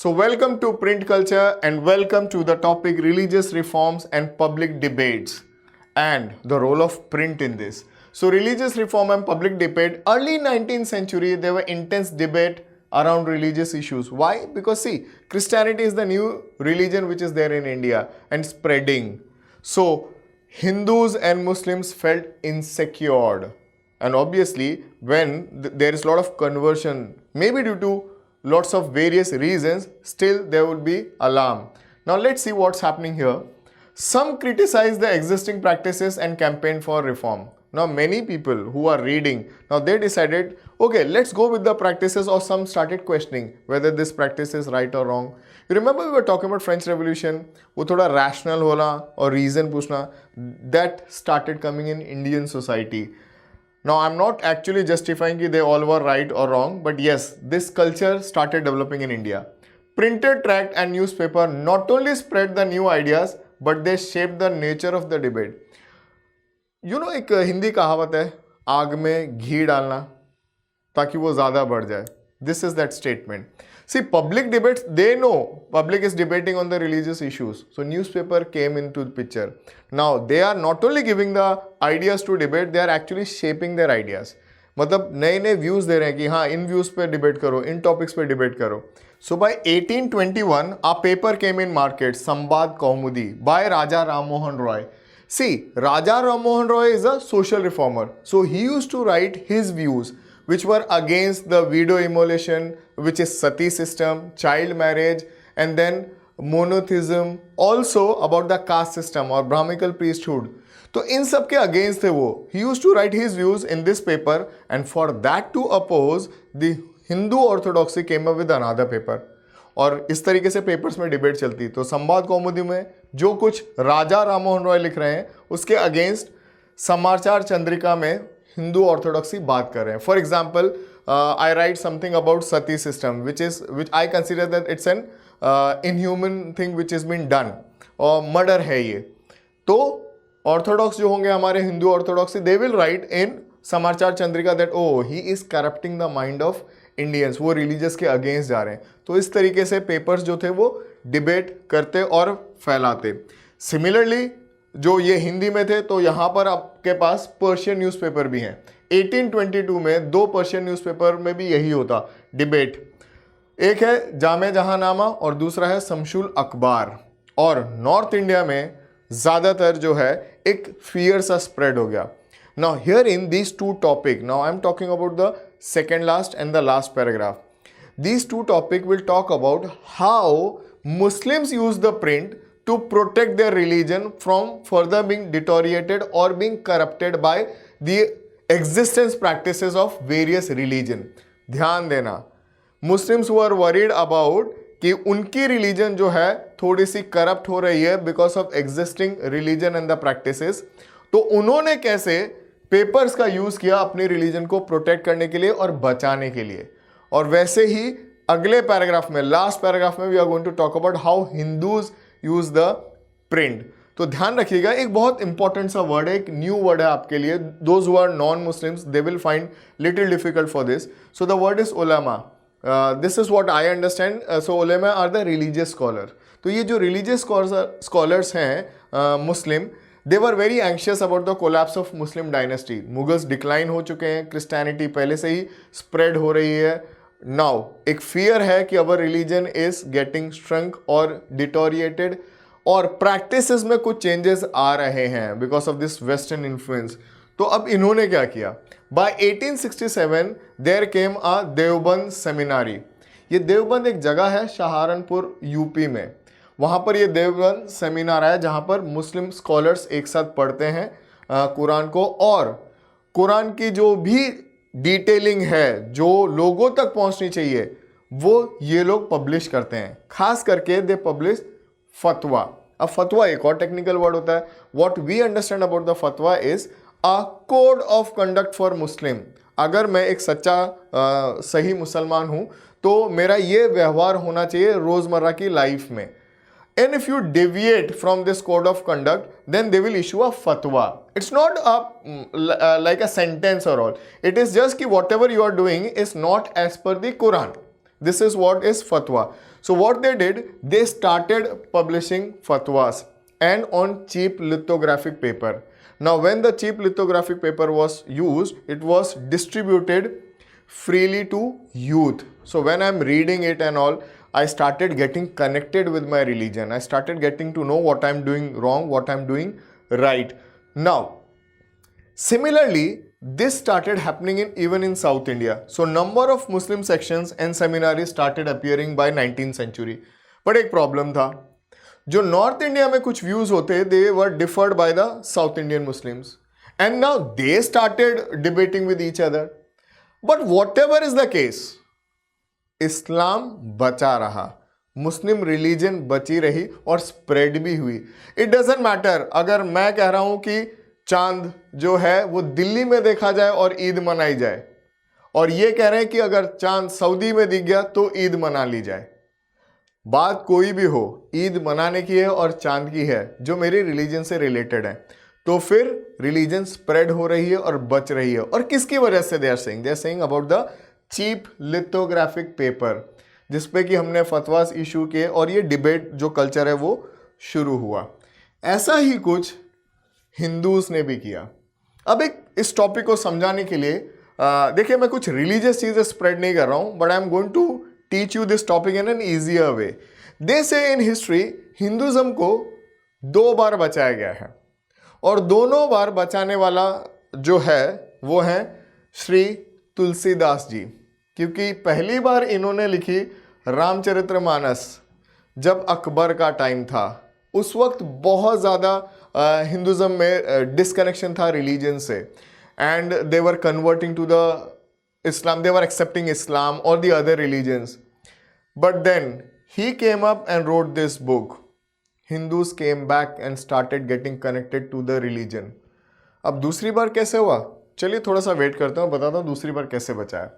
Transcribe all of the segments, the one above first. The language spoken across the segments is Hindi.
So, welcome to Print Culture and welcome to the topic religious reforms and public debates and the role of print in this. So, religious reform and public debate, early 19th century, there were intense debate around religious issues. Why? Because see, Christianity is the new religion which is there in India and spreading. So, Hindus and Muslims felt insecure. And obviously, when there is a lot of conversion, maybe due to lots of various reasons, still there would be alarm. Now let's see what's happening here. Some criticize the existing practices and campaign for reform. Now many people who are reading, now they decided, okay, let's go with the practices, or some started questioning whether this practice is right or wrong. You remember we were talking about French Revolution, वो थोड़ा rational होना और reason पूछना, that started coming in Indian society. Now, I'm not actually justifying that they all were right or wrong, but yes, this culture started developing in India. Printed tract and newspaper not only spread the new ideas, but they shaped the nature of the debate. You know, एक हिंदी कहावत है, आग में घी डालना ताकि वो ज़्यादा बढ़ जाए. This is that statement. See, public debates, they know public is debating on the religious issues. So newspaper came into the picture. Now they are not only giving the ideas to debate, they are actually shaping their ideas. मतलब नए नए views दे रहे हैं कि हाँ इन views पे debate करो, इन topics पे debate करो. So by 1821, a paper came in market, Sambad Kaumudi, by Raja Ram Mohan Roy. See, Raja Ram Mohan Roy is a social reformer. So he used to write his views, which were against the widow immolation, which is sati system, child marriage, and then monotheism, also about the caste system or Brahminical priesthood. तो इन सब के अगेंस्ट थे वो. He used to write his views in this paper, and for that to oppose, the Hindu orthodoxy came up with another paper. और इस तरीके से पेपर्स में डिबेट चलती. तो संवाद कौमुदी में जो कुछ राजा राम मोहन रॉय लिख रहे हैं उसके अगेंस्ट समाचार चंद्रिका में हिंदू ऑर्थोडॉक्सी बात कर रहे हैं. For example, I write something about sati system which I consider that it's an inhuman thing which is been done, और मर्डर है ये. तो ऑर्थोडॉक्स जो होंगे हमारे Hindu orthodoxy, they will write in Samachar Chandrika that oh he is corrupting the mind of Indians, वो रिलीजियस के अगेंस्ट जा रहे हैं. तो इस तरीके से पेपर्स जो थे वो डिबेट करते और फैलाते. सिमिलरली जो ये हिंदी में थे, तो यहाँ पर आपके पास पर्शियन न्यूज़पेपर भी हैं. 1822 में दो पर्शियन न्यूज़पेपर में भी यही होता डिबेट. एक है जामे जहांनामा और दूसरा है शमशुल अखबार. और नॉर्थ इंडिया में ज़्यादातर जो है एक फियर सा स्प्रेड हो गया. Now here in these two topic, now I am talking about the second last and the last paragraph. These two topics will talk about how Muslims use the print to protect their religion from further being deteriorated or being corrupted by the existence practices of various religion. ध्यान देना, Muslims who are worried about कि उनकी religion जो है थोड़ी सी corrupt हो रही है because of existing religion and the practices, तो उन्होंने कैसे पेपर्स का यूज किया अपनी रिलीजन को प्रोटेक्ट करने के लिए और बचाने के लिए. और वैसे ही अगले पैराग्राफ में, लास्ट पैराग्राफ में, we are going to talk about how Hindus use the print. तो ध्यान रखिएगा, एक बहुत इंपॉर्टेंट सा वर्ड है, एक न्यू वर्ड है आपके लिए. Those who are non Muslims, they will find little difficult for this. So the word is ulema. This is what I understand. So ulema are the religious scholar. तो ये जो रिलीजियस स्कॉलर्स हैं Muslim, they were very anxious about the collapse of Muslim dynasty. Mughals decline हो चुके हैं, क्रिस्टियनिटी पहले से ही स्प्रेड हो रही है. नाउ एक फियर है कि our religion is getting shrunk और डिटोरिएटेड, और प्रैक्टिसेस में कुछ चेंजेस आ रहे हैं because of this western influence. तो अब इन्होंने क्या किया? By 1867 there came a Deoband seminary. ये देवबंद एक जगह है सहारनपुर यूपी में. वहाँ पर ये देवबंद सेमिनार है जहाँ पर मुस्लिम स्कॉलर्स एक साथ पढ़ते हैं कुरान को, और कुरान की जो भी डिटेलिंग है जो लोगों तक पहुंचनी चाहिए वो ये लोग पब्लिश करते हैं. खास करके दे पब्लिश फतवा. अब फतवा एक और टेक्निकल वर्ड होता है. What we understand about the fatwa is a code of conduct for Muslim. अगर मैं एक सच्चा सही मुसलमान हूं तो मेरा ये व्यवहार होना चाहिए रोजमर्रा की लाइफ में. And if you deviate from this code of conduct, then they will issue a fatwa. It's not like a sentence or all. It is just कि whatever you are doing is not as per the Quran. This is what is fatwa. So what they did, they started publishing fatwas and on cheap lithographic paper. Now when the cheap lithographic paper was used, it was distributed freely to youth. So when I'm reading it and all, I started getting connected with my religion. I started getting to know what I'm doing wrong, what I'm doing right. Now similarly, this started happening even in South India. So number of Muslim sections and seminaries started appearing by 19th century. But एक problem था, जो नॉर्थ इंडिया में कुछ व्यूज होते, they were differed by the South Indian Muslims, and now they started debating with each other. But whatever is the case, इस्लाम बचा रहा, मुस्लिम रिलीजन बची रही और स्प्रेड भी हुई. इट डजेंट मैटर अगर मैं कह रहा हूं कि चांद जो है वो दिल्ली में देखा जाए और ईद मनाई जाए, और ये कह रहे हैं कि अगर चांद सऊदी में दिख गया तो ईद मना ली जाए. बात कोई भी हो, ईद मनाने की है और चांद की है जो मेरे रिलीजन से रिलेटेड है. तो फिर रिलीजन स्प्रेड हो रही है और बच रही है. और किसकी वजह से? They are saying about the cheap lithographic paper, जिसपे कि हमने फतवास इशू किए और ये डिबेट जो कल्चर है वो शुरू हुआ. ऐसा ही कुछ हिंदूज ने भी किया. अब एक इस टॉपिक को समझाने के लिए देखिए, मैं कुछ रिलीजियस चीजें स्प्रेड नहीं कर रहा हूं, but I am going to teach you this topic in an easier way. They say in history Hinduism को 2 बार बचाया गया है, और दोनों बार बचाने वाला जो है वो है श्री तुलसीदास जी. क्योंकि पहली बार इन्होंने लिखी रामचरितमानस जब अकबर का टाइम था. उस वक्त बहुत ज़्यादा हिंदुज़म में डिसकनेक्शन था रिलीजन से, and they were converting to the Islam, they were accepting Islam और the other religions. But then he came up and wrote this book. Hindus came back and started getting connected to the religion. अब दूसरी बार कैसे हुआ? चलिए थोड़ा सा वेट करता हूँ, बताता हूँ दूसरी बार कैसे बचा है.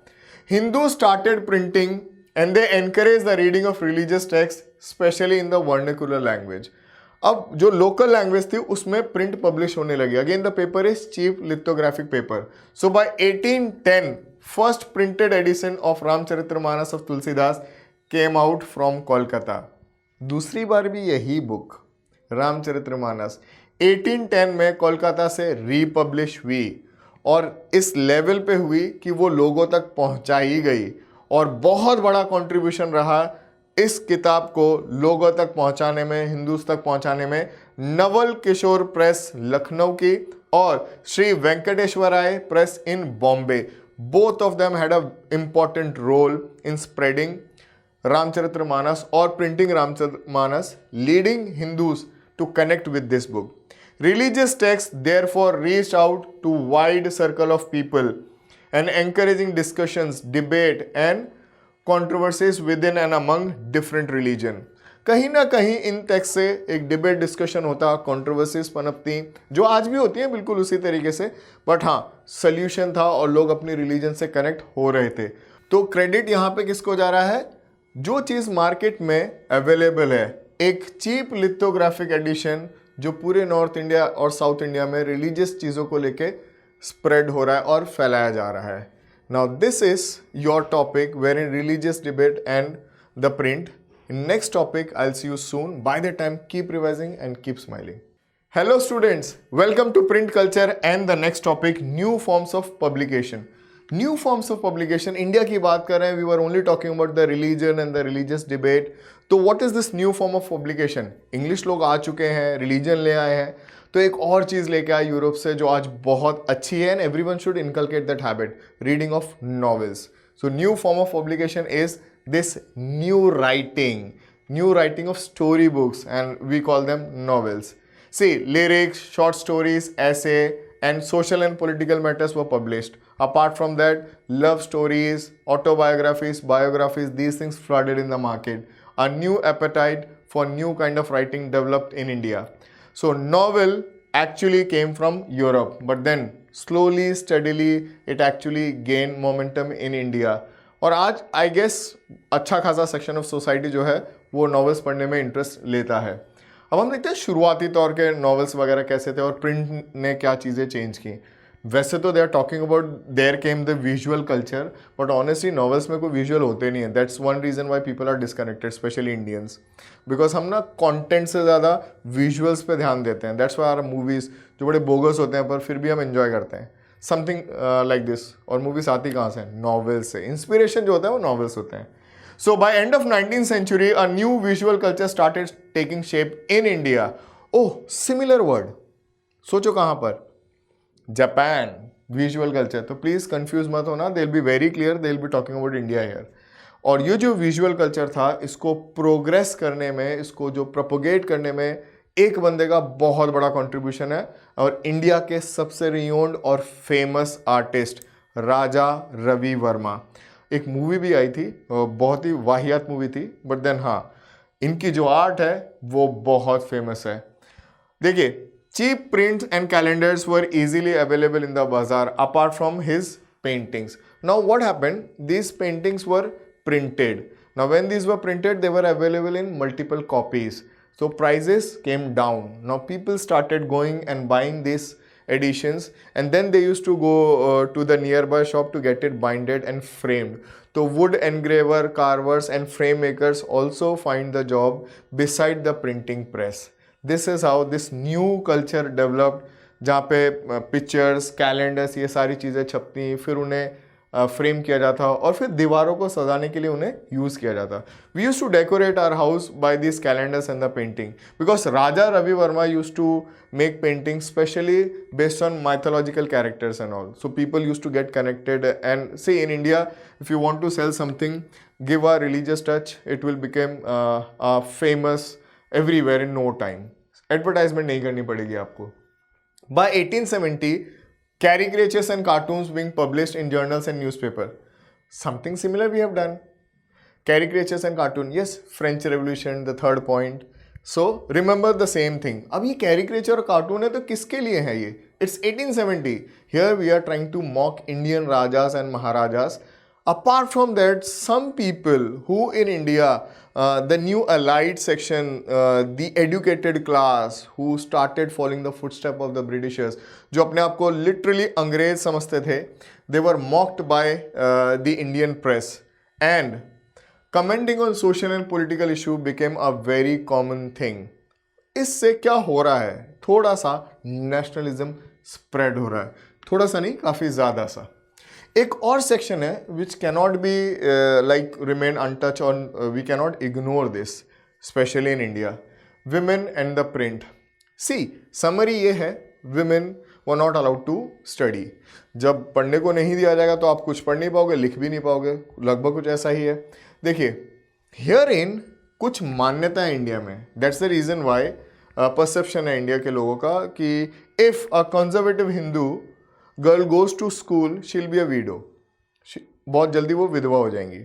Hindu started printing and they encourage the reading of religious texts, especially in the vernacular language. अब जो लोकल लैंग्वेज थी उसमें प्रिंट पब्लिश होने लगी. Again the paper is cheap lithographic paper. So by 1810 first printed edition of Ramcharitmanas of Tulsidas came out from Kolkata. दूसरी बार भी यही बुक रामचरितमानस 1810 में कोलकाता से रीपब्लिश हुई, और इस लेवल पे हुई कि वो लोगों तक पहुंचाई गई. और बहुत बड़ा कंट्रीब्यूशन रहा इस किताब को लोगों तक पहुंचाने में, हिंदूज तक पहुंचाने में, नवल किशोर प्रेस लखनऊ की और Shri Venkateshwaray press in Bombay. Both of them had a important role in spreading Ramcharitmanas और printing Ramcharitmanas, leading Hindus to connect with this book. Religious texts therefore reached out to wide circle of people and encouraging discussions, debate and controversies within and among different religion. कहीं ना कहीं इन टेक्स्ट से एक डिबेट डिस्कशन होता, कंट्रोवर्सीज पनपती, जो आज भी होती हैं बिल्कुल उसी तरीके से, बट हाँ सोल्यूशन था और लोग अपनी रिलीजन से कनेक्ट हो रहे थे. तो क्रेडिट यहाँ पे किसको जा रहा है? जो चीज़ मार्केट में अवेलेबल है, एक चीप लिथोग्राफिक एडिशन जो पूरे नॉर्थ इंडिया और साउथ इंडिया में रिलीजियस चीज़ों को लेके स्प्रेड हो रहा है और फैलाया जा रहा है. Now this is your topic where in religious debate and the print. Next topic I will see you soon. By the time keep revising and keep smiling. Hello students, welcome to print culture and the next topic new forms of publication. New forms of publication, India की बात कर रहे हैं. We were only talking about the religion and the religious debate. तो what is this new form of publication? English लोग आ चुके हैं, रिलीजन ले आए हैं, तो एक और चीज़ लेके आए यूरोप से जो आज बहुत अच्छी है, and everyone should inculcate that habit, reading of novels. So new form of publication is this new writing of storybooks, and we call them novels. See, lyrics, short stories, essay and social and political matters were published. Apart from that, love stories, autobiographies, biographies, these things flooded in the market. A new appetite for new kind of writing developed in India. So novel actually came from Europe, but then slowly, steadily it actually gained momentum in India. और आज आई गेस अच्छा खासा सेक्शन ऑफ सोसाइटी जो है वो नॉवेल्स पढ़ने में इंटरेस्ट लेता है. अब हम देखते हैं शुरुआती तौर के नॉवेल्स वगैरह कैसे थे और प्रिंट ने क्या चीज़ें चेंज की. वैसे तो they are talking about there came the visual culture, but honestly novels में कोई विजुअल होते नहीं है. That's one reason why people are disconnected, specially Indians, because हम ना कंटेंट से ज़्यादा विजुअल्स पे ध्यान देते हैं. दैट्स वाई आर मूवीज़ जो बड़े बोगस होते हैं पर फिर भी हम एंजॉय करते हैं, समथिंग लाइक दिस. और मूवीज आती कहाँ से? नॉवेल्स से. इंस्पिरेशन जो होता है वो नॉवेल्स होते हैं. So by end of 19th century, a new visual culture started taking shape in India. Oh, similar word. सोचो कहाँ पर? जापान. Visual culture. तो प्लीज कंफ्यूज मत होना, दे will be very clear, they will be talking about India here. और ये जो विजुअल कल्चर था, इसको प्रोग्रेस करने में, इसको जो प्रोपोगेट करने में एक बंदे का बहुत बड़ा कंट्रीब्यूशन है, और इंडिया के सबसे रिनोन्ड और फेमस आर्टिस्ट राजा रवि वर्मा. एक मूवी भी आई थी, बहुत ही वाहियात मूवी थी, बट देन हाँ, इनकी जो आर्ट है वो बहुत फेमस है. देखिए, cheap prints and calendars were easily available in the bazaar apart from his paintings. Now what happened, these paintings were printed. Now when these were printed, they were available in multiple copies, so prices came down. Now people started going and buying these editions, and then they used to go to the nearby shop to get it binded and framed. So wood engraver, carvers and frame makers also find the job beside the printing press. This is how this new culture developed, जहाँ पे पिक्चर्स, कैलेंडर्स, ये सारी चीज़ें छपती, फिर उन्हें फ्रेम किया जाता और फिर दीवारों को सजाने के लिए उन्हें यूज़ किया जाता. We use to decorate our house by this calendars and the painting, because Raja Ravi Varma use to make painting specially based on mythological characters and all. So people use to get connected and say in India if you want to sell something, give a religious touch, it will become famous everywhere in no time. Advertisement नहीं करनी पड़ेगी आपको. By 1870, caricatures and cartoons being published in journals and newspaper. Something similar we have done. Caricatures and cartoon, yes, French Revolution, the third point. So remember the same thing. अब ये caricature और cartoon है तो किसके लिए है ये? It's 1870. Here we are trying to mock Indian Rajas and Maharajas. Apart from that, some people who in India, the new elite section, the educated class who started following the footsteps of the Britishers, जो अपने आप को literally अंग्रेज समझते थे, they were mocked by the Indian press, and commenting on social and political issue became a very common thing. इससे क्या हो रहा है? थोड़ा सा nationalism spread हो रहा है, थोड़ा सा नहीं, काफ़ी ज़्यादा सा. एक और सेक्शन है which cannot be like remain untouch, और we cannot ignore this, specially in India, women and the print. See summary ये है, women were not allowed to study. जब पढ़ने को नहीं दिया जाएगा तो आप कुछ पढ़ नहीं पाओगे, लिख भी नहीं पाओगे, लगभग कुछ ऐसा ही है. देखिए, हियर इन कुछ मान्यता है इंडिया में. That's the reason why perception है इंडिया के लोगों का कि if a conservative Hindu girl goes to school, she will be a widow, बहुत जल्दी वो विधवा हो जाएंगी.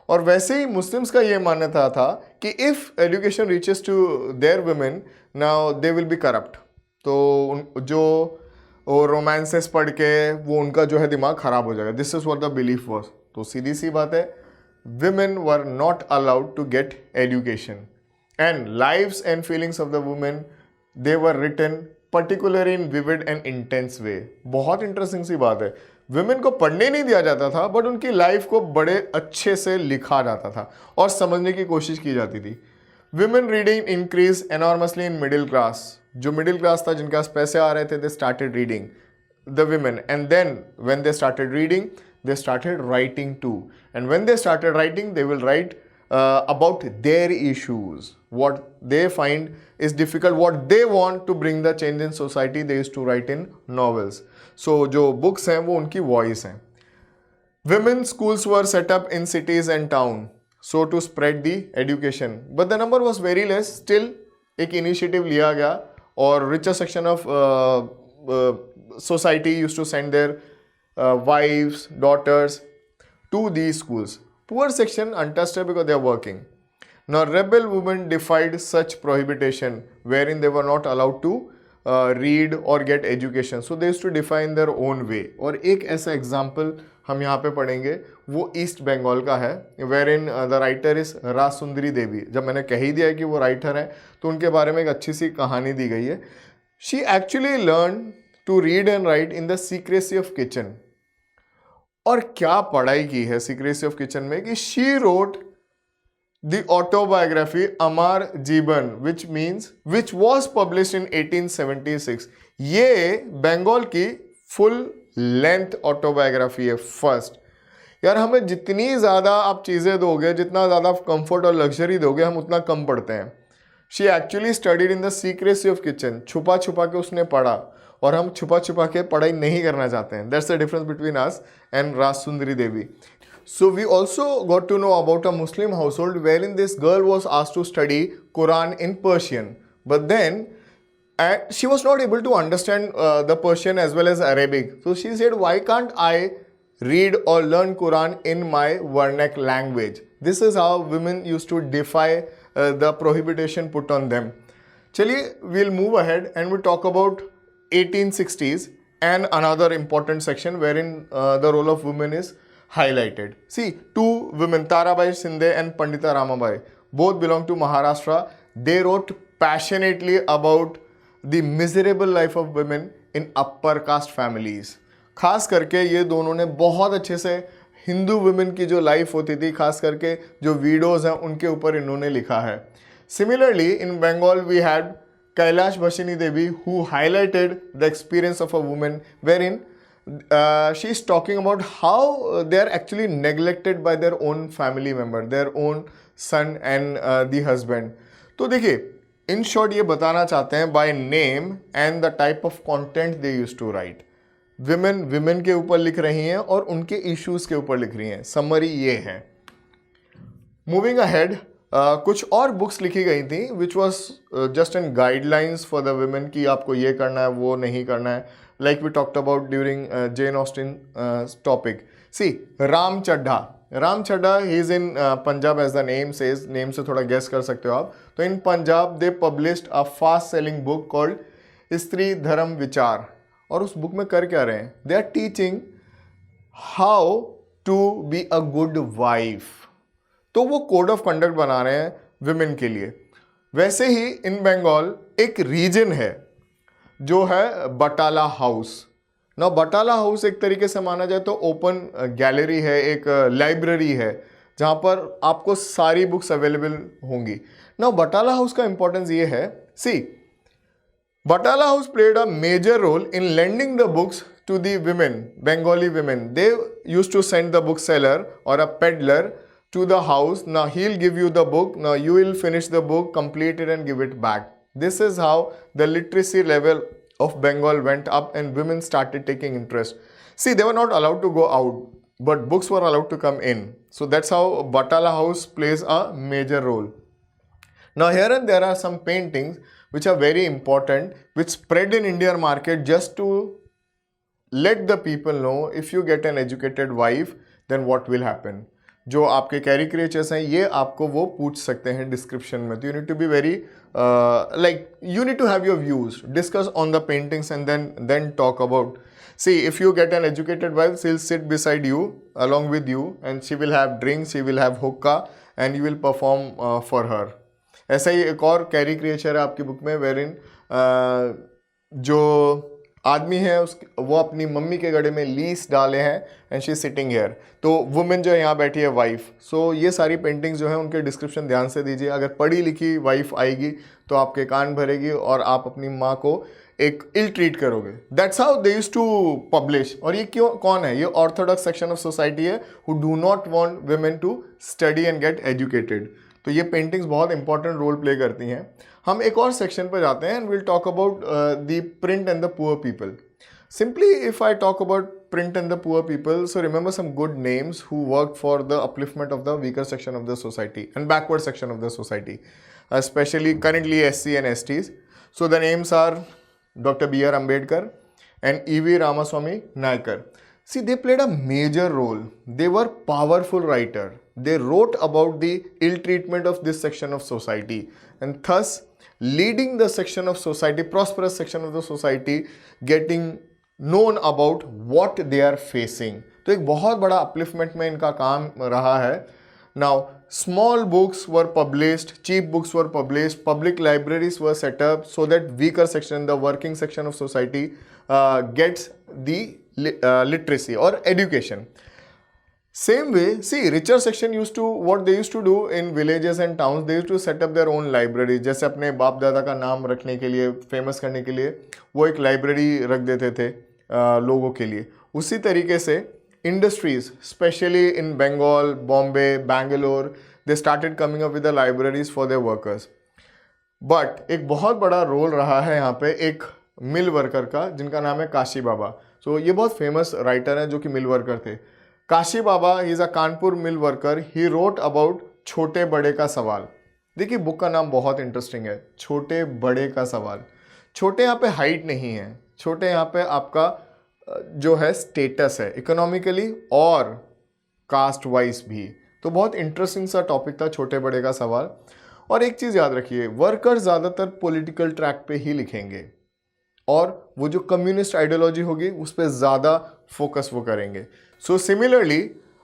और वैसे ही मुस्लिम्स का ये मान्यता था कि if education reaches to their women, now they will be corrupt. तो जो रोमांसेस पढ़ के वो उनका जो है दिमाग ख़राब हो जाएगा. This is what the belief was. तो सीधी सी बात है, women were not allowed to get education, and lives and feelings of the women, they were written particularly in vivid and intense way. बहुत इंटरेस्टिंग सी बात है, विमेन को पढ़ने नहीं दिया जाता था, बट उनकी लाइफ को बड़े अच्छे से लिखा जाता था और समझने की कोशिश की जाती थी. Women reading increase enormously in middle class. जो मिडिल क्लास था, जिनके पास पैसे आ रहे थे, they started reading, the women, and then when they started reading, they started writing too, and when they started writing, they will write about their issues, what they find is difficult, what they want to bring the change in society. They used to write in novels. So जो books हैं वो उनकी voice हैं. Women schools were set up in cities and town, so to spread the education, but the number was very less. Still एक initiative लिया गया और richer section of society used to send their wives, daughters to these schools. Poor section untouched because they are working. Now rebel women defied such prohibition, wherein they were not allowed to read or get education. So they used to define their own way. और एक ऐसा एग्जाम्पल हम यहाँ पे पढ़ेंगे, वो ईस्ट बंगाल का है, wherein the writer is रासुंदरी देवी. जब मैंने कह ही दिया है कि वो राइटर है, तो उनके बारे में एक अच्छी सी कहानी दी गई है. She actually learned to read and write in the secrecy of kitchen. और क्या पढ़ाई की है secrecy of kitchen में कि she wrote the autobiography Amar Jeeban, which was published in 1876. ये बंगाल की फुल लेंथ ऑटोबायोग्राफी है फर्स्ट. यार हमें जितनी ज़्यादा आप चीज़ें दोगे, जितना ज़्यादा कंफर्ट और लग्जरी दोगे, हम उतना कम पढ़ते हैं. She actually studied in the secrecy of kitchen. छुपा छुपा के उसने पढ़ा, और हम छुपा छुपा के पढ़ाई नहीं करना चाहते हैं. That's the difference between us and Raj Sundari Devi. So we also got to know about a Muslim household wherein this girl was asked to study Quran in Persian, but then she was not able to understand the Persian as well as Arabic. So she said, why can't I read or learn Quran in my vernac language? This is how women used to defy the prohibition put on them. Chaliye, we'll move ahead and we'll talk about 1860s and another important section wherein the role of women is highlighted. See, two women, Tarabai Shinde and Pandita Ramabai, both belong to Maharashtra. They wrote passionately about the miserable life of women in upper caste families. खास करके ये दोनों ने बहुत अच्छे से हिंदू वुमेन की जो लाइफ होती थी, खास करके जो वीडोज हैं, उनके ऊपर इन्होंने लिखा है. Similarly, in Bengal we had Kailash Bhashini Devi, who highlighted the experience of a woman wherein she is talking about how they are actually neglected by their own family member, their own son and the husband. तो देखिए, in short ये बताना चाहते हैं by name and the type of content they used to write. women के ऊपर लिख रही हैं और उनके issues के ऊपर लिख रही हैं. summary ये है. moving ahead, कुछ और बुक्स लिखी गई थी which was just in guidelines for the women कि आपको ये करना है, वो नहीं करना है. Like we talked about during Jane Austen's topic. See, Ram Chadha. Ram Chadha, he is in Punjab as the name says. Name से थोड़ा guess कर सकते हो आप. तो in Punjab they published a fast-selling book called स्त्री धर्म विचार. और उस बुक में कर क्या रहे हैं? They are teaching how to be a good wife. तो वो कोड ऑफ कंडक्ट बना रहे हैं विमेन के लिए. वैसे ही इन बंगाल एक रीजन है जो है बटाला हाउस. ना बटाला हाउस एक तरीके से माना जाए तो ओपन गैलरी है, एक लाइब्रेरी है जहाँ पर आपको सारी बुक्स अवेलेबल होंगी. ना बटाला हाउस का इंपॉर्टेंस ये है, see Batala house played a major role in lending the books to the women, Bengali women. They used to send the bookseller or a peddler to the house. Now he'll give you the book. Now you will finish the book, complete it and give it back. This is how the literacy level of Bengal went up and women started taking interest. See, they were not allowed to go out, but books were allowed to come in. So that's how Batala House plays a major role. Now here and there are some paintings which are very important, which spread in Indian market just to let the people know if you get an educated wife, then what will happen. जो आपके कैरिकेचर्स हैं ये आपको वो पूछ सकते हैं डिस्क्रिप्शन में. तो you need to be very you need to have your views, discuss on the paintings and then talk about. See, if you get an educated wife, she'll sit beside you along with you and she will have drinks, she will have hookah and you will perform for her. ऐसा ही एक और कैरिकेचर है आपकी बुक में wherein जो आदमी है वो अपनी मम्मी के गड़े में लीस डाले हैं एंड शी सिटिंग हेयर. तो वुमेन जो है यहाँ बैठी है वाइफ. सो ये सारी पेंटिंग्स जो है उनके डिस्क्रिप्शन ध्यान से दीजिए. अगर पढ़ी लिखी वाइफ आएगी तो आपके कान भरेगी और आप अपनी माँ को एक इल ट्रीट करोगे. That's how they used to publish. और ये क्यों, कौन है? ये ऑर्थोडॉक्स सेक्शन ऑफ सोसाइटी है who do not want women to study and get educated. तो ये पेंटिंग्स बहुत इंपॉर्टेंट रोल प्ले करती हैं. हम एक और सेक्शन पर जाते हैं and will talk about the print and the poor people. Simply if I talk about print and the poor people, so remember some good names who worked for the upliftment of the weaker section of the society and backward section of the society, especially currently SC and STs. So the names are Dr. B.R. Ambedkar and E.V. Ramaswamy Naicker. See, they played a major role. They were powerful writer. They wrote about the ill treatment of this section of society and thus leading the section of society, prosperous section of the society, getting known about what they are facing. तो एक बहुत बड़ा अपलिफ्टमेंट में इनका काम रहा है. Now, small books were published, cheap books were published, public libraries were set up so that weaker section, the working section of society gets the literacy or education. Same way, see, richer section used to, what they used to do in villages and towns, they used to set up their own library. जैसे अपने बाप दादा का नाम रखने के लिए, फेमस करने के लिए वो एक लाइब्रेरी रख देते थे लोगों के लिए. उसी तरीके से industries, specially in Bengal, Bombay, Bangalore, they started coming up with the libraries for their workers. But एक बहुत बड़ा रोल रहा है यहाँ पे एक मिल वर्कर का, जिनका नाम है काशी बाबा. सो ये बहुत फेमस राइटर हैं जो कि मिल वर्कर थे. Kashi Baba, he is a Kanpur mill worker. He wrote about छोटे बड़े का सवाल. देखिए, बुक का नाम बहुत इंटरेस्टिंग है, छोटे बड़े का सवाल. छोटे यहाँ पे हाइट नहीं है, छोटे यहाँ पे आपका जो है स्टेटस है इकोनॉमिकली और कास्ट वाइज भी. तो बहुत इंटरेस्टिंग सा टॉपिक था छोटे बड़े का सवाल. और एक चीज़ याद रखिए, वर्कर ज़्यादातर पॉलिटिकल ट्रैक पे ही लिखेंगे और वो जो कम्युनिस्ट आइडियोलॉजी होगी उस पर ज़्यादा फोकस वो करेंगे. So similarly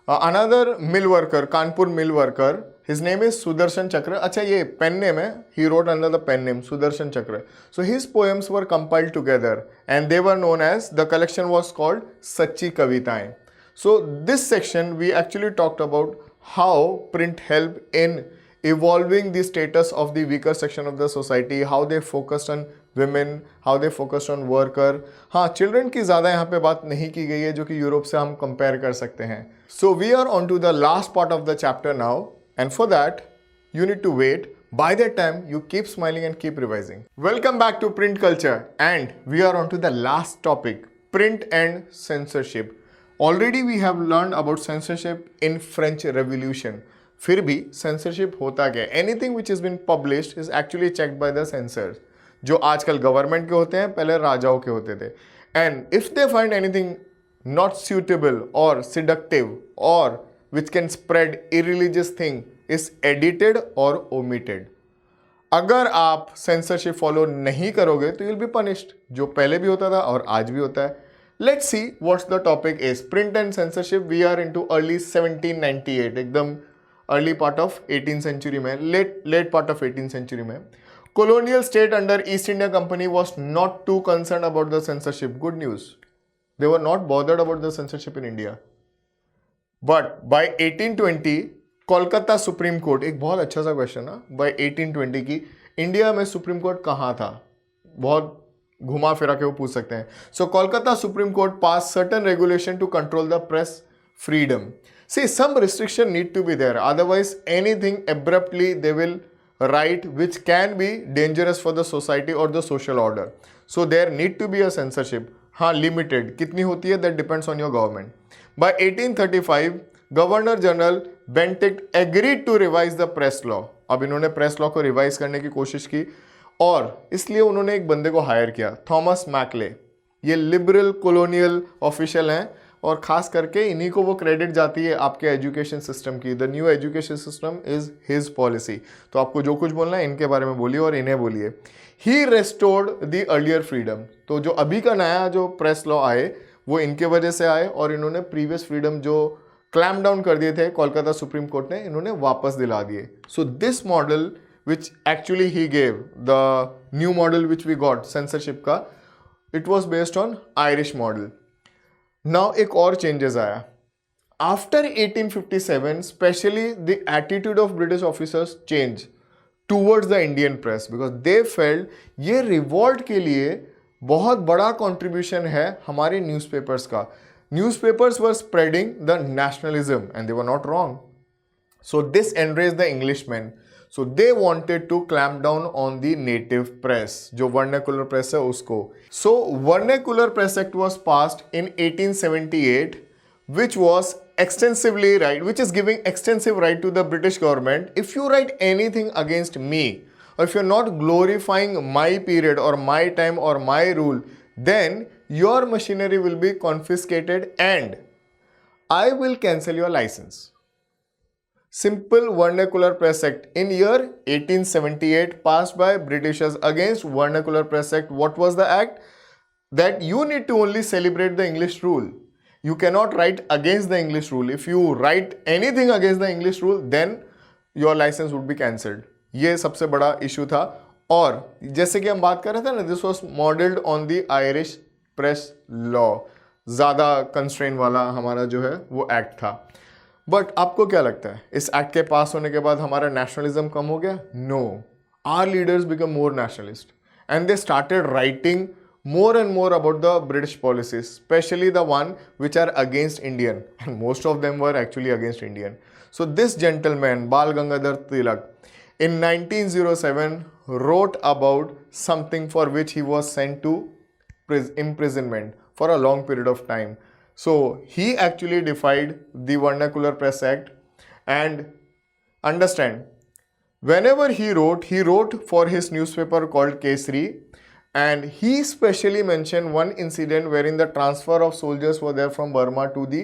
another mill worker, Kanpur mill worker, his name is Sudarshan Chakra. अच्छा, ये पेन नेम है, he wrote under the pen name Sudarshan Chakra. So his poems were compiled together and they were known as, the collection was called Sachchi Kavitayen. So this section we actually talked about how print help in evolving the status of the weaker section of the society, how they focused on women, how they focused on worker. हाँ, चिल्ड्रन की ज़्यादा यहाँ पे बात नहीं की गई है जो कि यूरोप से हम कंपेयर कर सकते हैं. So we are on to the last part of the chapter now, and for that you need to wait. By that time, you keep smiling and keep revising. Welcome back to Print Culture, and we are on to the last topic, print and censorship. Already we have learned about censorship in French Revolution. फिर भी सेंसरशिप होता क्या है? Anything which is been published is actually checked by the censors, जो आजकल गवर्नमेंट के होते हैं, पहले राजाओं के होते थे. And if they find anything not suitable और seductive or which can spread irreligious thing is edited और omitted. अगर आप सेंसरशिप फॉलो नहीं करोगे तो यू विल बी पनिश्ड, जो पहले भी होता था और आज भी होता है. Let's see what's the topic is. Print and censorship. We are into early 1798, एकदम early part of 18th century में, late part of 18th century में. colonial state under East India Company was not too concerned about the censorship. Good news. They were not bothered about the censorship in India. But by 1820 Kolkata supreme court, एक बहुत अच्छा सा क्वेश्चन है, बाय 1820 की इंडिया में सुप्रीम कोर्ट कहाँ था? बहुत घुमा फिरा के वो पूछ सकते हैं. So Kolkata supreme court pass certain regulation to control the press freedom. See, some restriction need to be there, otherwise anything abruptly they will write which can be dangerous for the society or the social order. So there need to be a censorship. हाँ, limited कितनी होती है, that depends on your government. By 1835 governor general Bentinck agreed to revise the press law. अब इन्होंने प्रेस लॉ को रिवाइज करने की कोशिश की और इसलिए उन्होंने एक बंदे को हायर किया, थॉमस मैकले. ये लिबरल कॉलोनियल ऑफिशियल हैं और ख़ास करके इन्हीं को वो क्रेडिट जाती है आपके एजुकेशन सिस्टम की. The new education system is his policy. तो आपको जो कुछ बोलना है इनके बारे में बोलिए और इन्हें बोलिए. ही रेस्टोर्ड द अर्लियर फ्रीडम. तो जो अभी का नया जो प्रेस लॉ आए वो इनके वजह से आए और इन्होंने प्रीवियस फ्रीडम जो क्लैम डाउन कर दिए थे कोलकाता सुप्रीम कोर्ट ने, इन्होंने वापस दिला दिए. So this model which actually he gave, the new model which we got censorship का, it was based on Irish model. Now एक और चेंजेस आया after 1857, specially the attitude of British officers change towards the Indian press because they felt ये रिवॉल्ट के लिए बहुत बड़ा कंट्रीब्यूशन है हमारे न्यूज़पेपर्स का. Newspapers were spreading the nationalism and they were not wrong. So this enrage the Englishman. So they wanted to clamp down on the native press, जो vernacular press है उसको. So Vernacular Press Act was passed in 1878, which was extensively right, which is giving extensive right to the British government. If you write anything against me, or if you're not glorifying my period or my time or my rule, then your machinery will be confiscated and I will cancel your license. Simple Vernacular Press Act in year 1878 passed by Britishers against Vernacular Press Act. What was the act? That you need to only celebrate the English rule. You cannot write against the English rule. If you write anything against the English rule, then your license would be cancelled. ये सबसे बड़ा इशू था. और जैसे कि हम बात कर रहे थे ना, this was modeled on the Irish press law, ज़्यादा कंस्ट्रेन वाला हमारा जो है वो एक्ट था। बट आपको क्या लगता है, इस एक्ट के पास होने के बाद हमारा नेशनलिज्म कम हो गया? No, our leaders become more nationalist and they started writing more and more about the British policies, especially the one which are against Indian, and most of them were actually against Indian. So this gentleman, Bal Gangadhar Tilak, in 1907 wrote about something for which he was sent to imprisonment for a long period of time. So he actually defied the Vernacular Press Act. And understand, whenever he wrote for his newspaper called Kesari, and he specially mentioned one incident wherein the transfer of soldiers were there from Burma to the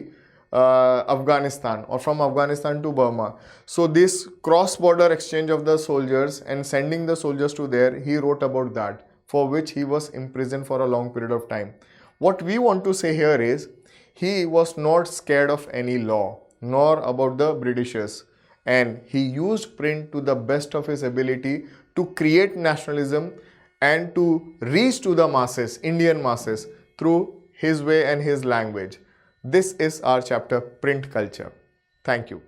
Afghanistan, or from Afghanistan to Burma. So this cross-border exchange of the soldiers and sending the soldiers to there, he wrote about that, for which he was imprisoned for a long period of time. What we want to say here is, he was not scared of any law, nor about the Britishers, and he used print to the best of his ability to create nationalism and to reach to the masses, Indian masses, through his way and his language. This is our chapter, Print Culture. Thank you.